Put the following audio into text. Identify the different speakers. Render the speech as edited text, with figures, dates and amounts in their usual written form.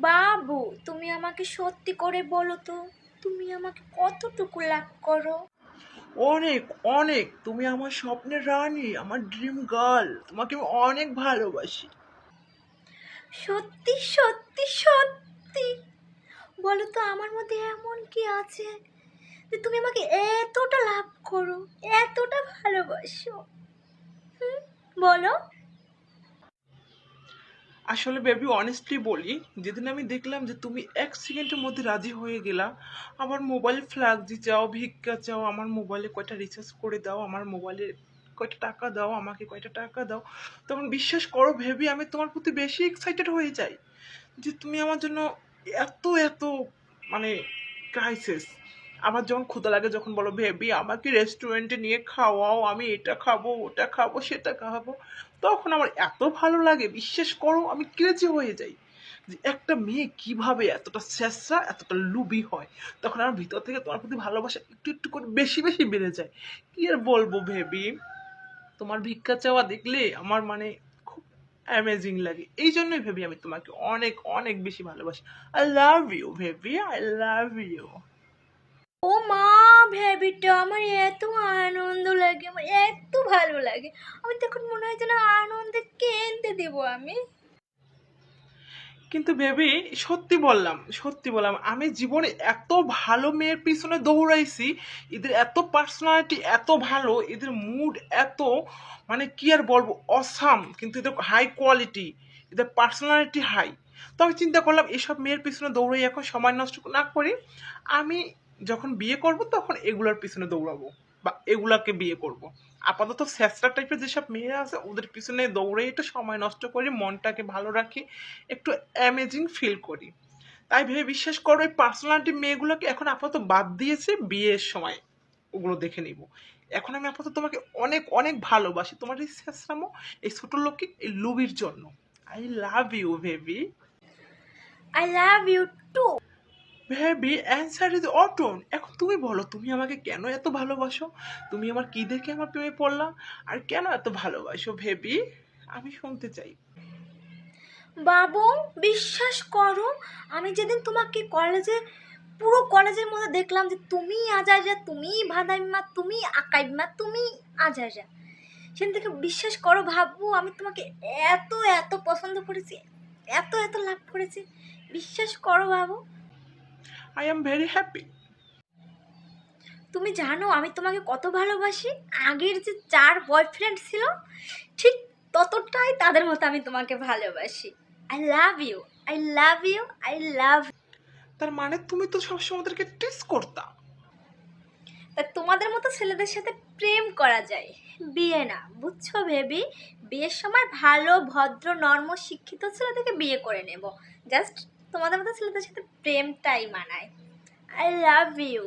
Speaker 1: বাবু, তুমি আমাকে সত্যি করে বলো তো, তুমি আমাকে কতটুকু লাভ করো?
Speaker 2: অনেক অনেক, তুমি আমার স্বপ্নের রানী, আমার ড্রিম গার্ল, তোমাকে আমি অনেক ভালোবাসি।
Speaker 1: সত্যি সত্যি সত্যি? বলো তো, আমার মধ্যে এমন কি আছে যে তুমি আমাকে এতটা লাভ করো, এতটা ভালোবাসো? হুম, বলো।
Speaker 2: আসলে বেবি, অনেস্টলি বলি, যেদিন আমি দেখলাম যে তুমি 1 সেকেন্ডের মধ্যে রাজি হয়ে গেলা, আমার মোবাইল ফ্ল্যাগ দি চাও, ভিক্ষা চাও, আমার মোবাইলে কয়টা রিচার্জ করে দাও, আমার মোবাইলে কয়টা টাকা দাও, আমাকে কয়টা টাকা দাও, তখন বিশ্বাস করো ভেবি, আমি তোমার প্রতি বেশি এক্সাইটেড হয়ে যাই যে তুমি আমার জন্য এত এত মানে ক্রাইসিস। আমার যখন ক্ষুধা লাগে, যখন বলো বেবি আমাকে রেস্টুরেন্টে নিয়ে খাওয়াও, আমি এটা খাবো, ওটা খাবো, সেটা খাবো, তখন আমার এত ভালো লাগে, বিশ্বাস করো আমি ক্রেজি হয়ে যাই যে একটা মেয়ে কিভাবে এতটা ছেঁচড়া, এতটা লুবি হয়। তখন আমার ভিতর থেকে তোমার প্রতি ভালোবাসা একটু একটু করে বেশি বেশি বেড়ে যায়। কি আর বলবো ভেবি, তোমার ভিক্ষা চাওয়া দেখলে আমার খুব অ্যামেজিং লাগে। এই জন্যই ভেবি আমি তোমাকে অনেক অনেক বেশি ভালোবাসি। I love you baby, I love you.
Speaker 1: ও মা, ভেবিটা আমার এত আনন্দ লাগে, আমার এত ভালো লাগে, আমি তখন মনে হয় যেন আনন্দে কেঁদে দেবো আমি।
Speaker 2: কিন্তু বেবি, সত্যি বললাম, সত্যি বললাম, আমি জীবনে এত ভালো মেয়ের পিছনে দৌড়াইছি, এদের এত পার্সোনালিটি এত ভালো, এদের মুড এত কি আর বলবো, অসাম, কিন্তু এদের হাই কোয়ালিটি, এদের পার্সোনালিটি হাই। তো আমি চিন্তা করলাম এসব মেয়ের পিছনে দৌড়াই এখন সময় নষ্ট না করি, আমি যখন বিয়ে করব তখন এগুলার পিছনে দৌড়াবো বা এগুলাকে বিয়ে করব। আপাতত স্যাসরা টাইপের যেসব মেয়েরা আছে ওদের পিছনে দৌড়ে একটু সময় নষ্ট করি, মনটাকে ভালো রাখি, একটু অ্যামেজিং ফিল করি। তাই ভেবে বিশ্বাস করো, এই পার্সোনালিটি মেয়েগুলোকে এখন আপাতত বাদ দিয়েছে, বিয়ের সময় ওগুলো দেখে নিব। এখন আমি আপাতত তোমাকে অনেক অনেক ভালোবাসি, তোমার এই স্যাসরামো, এই ছোট লোককে, এই লুবির জন্য। I love you baby.
Speaker 1: I love you too.
Speaker 2: Baby, answer is autumn. এখন তুমি বলো, তুমি আমাকে কেন এত ভালোবাসো? তুমি আমার কি দেখে আমার প্রেমে পড়লা? আর কেন এত ভালোবাসো বেবি? আমি শুনতে চাই।
Speaker 1: বাবু, বিশ্বাস করো, আমি যেদিন তোমাকে কলেজে, পুরো কলেজের মধ্যে দেখলাম যে তুমি আজাইরা, তুমি ভাদাইমা, তুমি আকাইমা, তুমি আজাইরা, সেদিন থেকে বিশ্বাস করো ভাবু, আমি তোমাকে এত এত পছন্দ করেছি, এত এত লাভ করেছি, বিশ্বাস করো বাবু।
Speaker 2: I am very happy.
Speaker 1: তুমি জানো আমি তোমাকে কত ভালোবাসি? আগের যে 4 বয়ফ্রেন্ড ছিল, ঠিক ততটাই তাদের মতো আমি তোমাকে ভালোবাসি। I love you, I love you, I love.
Speaker 2: তার মানে তুমি তো সবসময় ওদেরকে টিস করতা।
Speaker 1: তা তোমাদের মতো ছেলেদের সাথে প্রেম করা যায়, বিয়ে না, বুঝছো বেবি? বিয়ের সময় ভালো ভদ্র নর্ম শিক্ষিত ছেলেদেরকে বিয়ে করে নেব, জাস্ট তোমাদের মতো ছেলেদের সাথে প্রেমটাই মানায়। I love you.